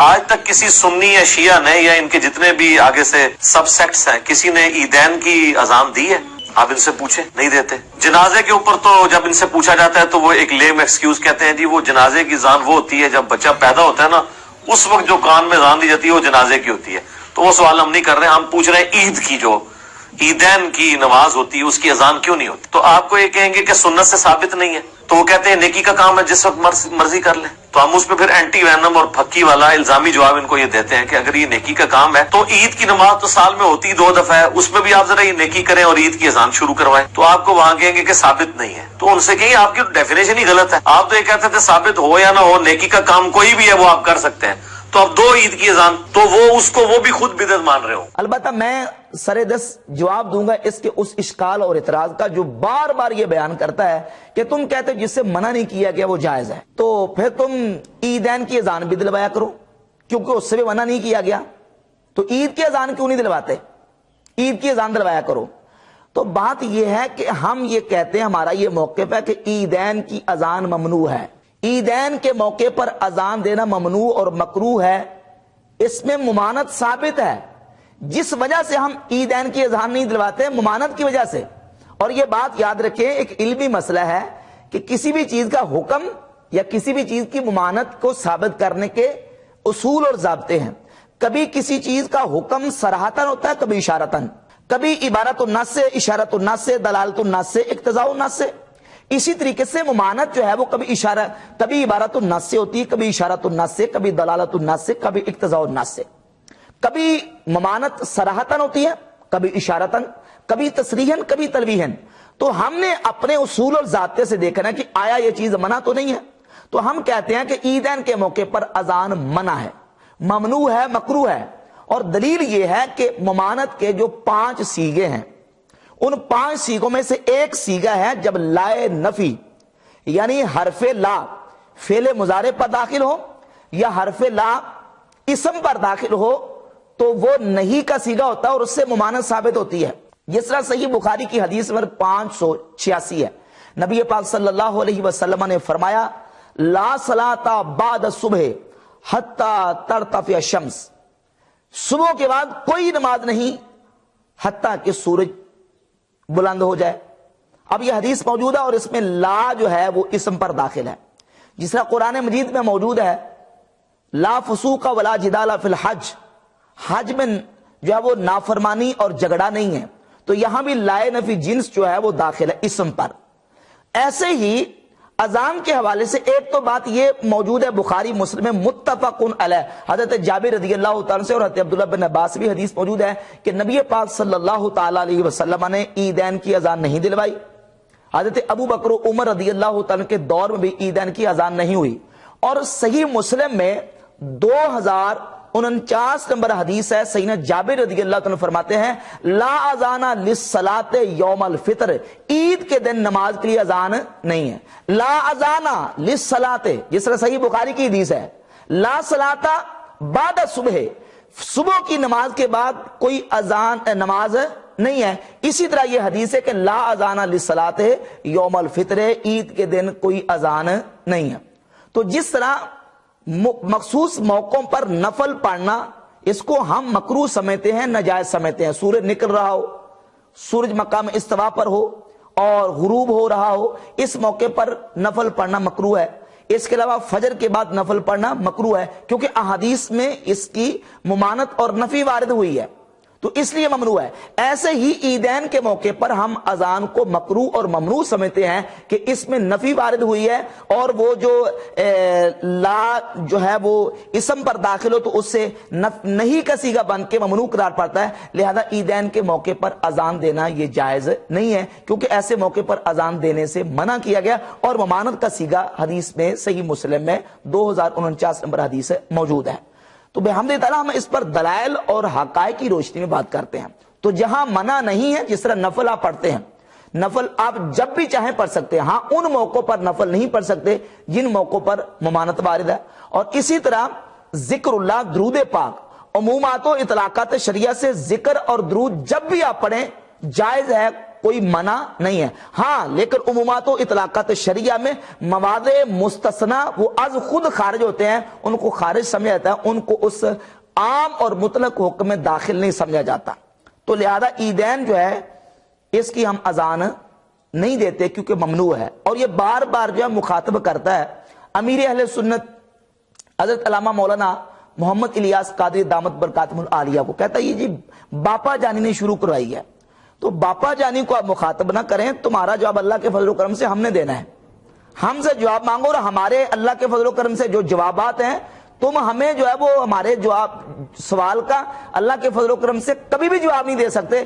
آج تک کسی سنی یا شیعہ نے یا ان کے جتنے بھی آگے سے سب سیکٹس ہیں کسی نے عیدین کی اذان دی ہے؟ آپ ان سے پوچھیں، نہیں دیتے۔ جنازے کے اوپر تو جب ان سے پوچھا جاتا ہے تو وہ ایک لیم ایکسکیوز کہتے ہیں، جی وہ جنازے کی اذان وہ ہوتی ہے جب بچہ پیدا ہوتا ہے نا، اس وقت جو کان میں اذان دی جاتی ہے وہ جنازے کی ہوتی ہے۔ تو وہ سوال ہم نہیں کر رہے، ہم پوچھ رہے ہیں عید کی جو عیدین کی نماز ہوتی ہے اس کی اذان کیوں نہیں ہوتی؟ تو آپ کو یہ کہیں گے کہ سنت سے ثابت نہیں ہے، تو وہ کہتے ہیں نیکی کا کام ہے جس وقت مرضی کر لیں۔ تو ہم اس پہ پھر اینٹی وینم اور پھکی والا الزامی جواب ان کو یہ دیتے ہیں کہ اگر یہ نیکی کا کام ہے تو عید کی نماز تو سال میں ہوتی 2 دفعہ ہے، اس میں بھی آپ ذرا یہ نیکی کریں اور عید کی اذان شروع کروائیں۔ تو آپ کو وہاں کہیں گے کہ ثابت نہیں ہے، تو ان سے کہیں آپ کی ڈیفینیشن ہی غلط ہے۔ آپ تو یہ کہتے تھے ثابت ہو یا نہ ہو نیکی کا کام کوئی بھی ہے وہ آپ کر سکتے ہیں، تو اب 2 عید کی اذان تو وہ بھی خود بدعت مان رہے ہو۔ البتہ میں سرے دس جواب دوں گا اس کے اس اشکال اور اعتراض کا جو بار بار یہ بیان کرتا ہے کہ تم کہتے جس سے منع نہیں کیا گیا وہ جائز ہے، تو پھر تم عیدین کی اذان بھی دلوایا کرو کیونکہ اس سے بھی منع نہیں کیا گیا، تو عید کی اذان کیوں نہیں دلواتے؟ عید کی اذان دلوایا کرو۔ تو بات یہ ہے کہ ہم یہ کہتے ہیں، ہمارا یہ موقف ہے کہ عیدین کی اذان ممنوع ہے، عیدین کے موقع پر اذان دینا ممنوع اور مکروہ ہے، اس میں ممانت ثابت ہے۔ جس وجہ سے ہم عیدین کی اذان نہیں دلواتے ممانت کی وجہ سے۔ اور یہ بات یاد رکھیں، ایک علمی مسئلہ ہے کہ کسی بھی چیز کا حکم یا کسی بھی چیز کی ممانت کو ثابت کرنے کے اصول اور ضابطے ہیں۔ کبھی کسی چیز کا حکم صراحتاً ہوتا ہے، کبھی اشارتاً، کبھی عبارت النص سے، اشارت النص سے، دلالت النص سے، اقتضاء النص سے۔ اسی طریقے سے ممانت جو ہے وہ کبھی عبارت النص سے ہوتی ہے، کبھی اشارت النص سے، کبھی دلالت النص سے، کبھی اقتضاء النص سے۔ کبھی ممانت صراحتاً ہوتی ہے، کبھی اشارتاً، کبھی تصریحاً، کبھی تلویحاً۔ تو ہم نے اپنے اصول اور ضابطے سے دیکھنا ہے کہ آیا یہ چیز منع تو نہیں ہے، تو ہم کہتے ہیں کہ عیدین کے موقع پر اذان منع ہے، ممنوع ہے، مکروہ ہے۔ اور دلیل یہ ہے کہ ممانت کے جو 5 صیغے ہیں، ان 5 صیغوں میں سے ایک صیغہ ہے جب لائے نفی یعنی حرف لا فعل مضارع پر داخل ہو یا حرف لا اسم پر داخل ہو تو وہ نہیں کا صیغہ ہوتا ہے اور اس سے ممانت ثابت ہوتی ہے۔ جس طرح صحیح بخاری کی حدیث نمبر 586 ہے، نبی پاک صلی اللہ علیہ وسلم نے فرمایا لا صلاۃ بعد الصبح حتی ترتفع الشمس، صبح کے بعد کوئی نماز نہیں حتیٰ کہ سورج بلند ہو جائے۔ اب یہ حدیث موجود ہے اور اس میں لا جو ہے وہ اسم پر داخل ہے، جس طرح قرآن مجید میں موجود ہے لا فسوق ولا جدال فی الحج، حج میں جو ہے وہ نافرمانی اور جھگڑا نہیں ہے، تو یہاں بھی لائے نفی جنس جو ہے وہ داخل ہے اسم پر۔ ایسے ہی اذان کے حوالے سے ایک تو بات یہ موجود ہے بخاری مسلم میں متفق علیہ، حضرت جابر رضی اللہ تعالیٰ سے اور حضرت عبداللہ بن عباس بھی حدیث موجود ہے کہ نبی پاک صلی اللہ تعالیٰ علیہ وسلم نے عیدین کی اذان نہیں دلوائی۔ حضرت ابو بکر عمر رضی اللہ تعالیٰ کے دور میں بھی عیدین کی اذان نہیں ہوئی۔ اور صحیح مسلم میں 2049 نمبر حدیث ہے، سیدنا جابر رضی اللہ تعالیٰ فرماتے ہیں لا اذان للصلاۃ یوم الفطر، عید کے دن نماز کے لیے اذان نہیں ہے۔ لا اذان للصلاۃ، جس طرح صحیح بخاری کی حدیث ہے لا صلاۃ بعد صبح، صبح کی نماز کے بعد کوئی اذان نماز نہیں ہے۔ اسی طرح یہ حدیث ہے کہ لا اذان للصلاۃ یوم الفطر، عید کے دن کوئی اذان نہیں ہے۔ تو جس طرح مخصوص موقعوں پر نفل پڑھنا اس کو ہم مکروہ سمجھتے ہیں، ناجائز سمجھتے ہیں، سورج نکل رہا ہو، سورج مقام استوا پر ہو اور غروب ہو رہا ہو، اس موقع پر نفل پڑھنا مکروہ ہے۔ اس کے علاوہ فجر کے بعد نفل پڑھنا مکروہ ہے کیونکہ احادیث میں اس کی ممانت اور نفی وارد ہوئی ہے، تو اس لیے ممنوع ہے۔ ایسے ہی عیدین کے موقع پر ہم اذان کو مکروہ اور ممنوع سمجھتے ہیں کہ اس میں نفی وارد ہوئی ہے، اور وہ جو لا جو ہے وہ اسم پر داخل ہو تو اس سے نہیں کا صیغہ بن کے ممنوع قرار پاتا ہے، لہذا عیدین کے موقع پر اذان دینا یہ جائز نہیں ہے کیونکہ ایسے موقع پر اذان دینے سے منع کیا گیا، اور ممانت کا صیغہ حدیث میں صحیح مسلم میں 2049 نمبر حدیث موجود ہے۔ تو بحمد تعالیٰ ہم اس پر دلائل اور حقائق کی روشنی میں بات کرتے ہیں۔ تو جہاں منع نہیں ہے، جس طرح نفل آپ پڑھتے ہیں، نفل آپ جب بھی چاہیں پڑھ سکتے ہیں، ہاں ان موقعوں پر نفل نہیں پڑھ سکتے جن موقعوں پر ممانت وارد ہے۔ اور اسی طرح ذکر اللہ، درود پاک، عمومات و اطلاقات شریعہ سے ذکر اور درود جب بھی آپ پڑھیں جائز ہے، کوئی منع نہیں ہے. ہاں لیکن عمومات و اطلاقات شریعہ میں مواد مستثنا وہ از خود خارج ہوتے ہیں, ان کو خارج سمجھا جاتا ہے, ان کو اس عام اور مطلق حکم میں داخل نہیں سمجھا جاتا. تو لہذا عیدین جو ہے اس کی ہم اذان نہیں دیتے کیونکہ ممنوع ہے. اور یہ بار بار جو ہے مخاطب کرتا ہے امیر اہل سنت حضرت علامہ مولانا محمد الیاس قادری دامت برکاتہم العالیہ کو, کہتا ہے یہ جی باپا جانی نے شروع کروائی ہے, تو باپا جانی کو آپ مخاطب نہ کریں, تمہارا جواب اللہ کے فضل و کرم سے ہم نے دینا ہے. ہم سے جواب مانگو اور ہمارے اللہ کے فضل و کرم سے جو جوابات ہیں تم ہمیں جو ہے وہ ہمارے جواب سوال کا اللہ کے فضل و کرم سے کبھی بھی جواب نہیں دے سکتے.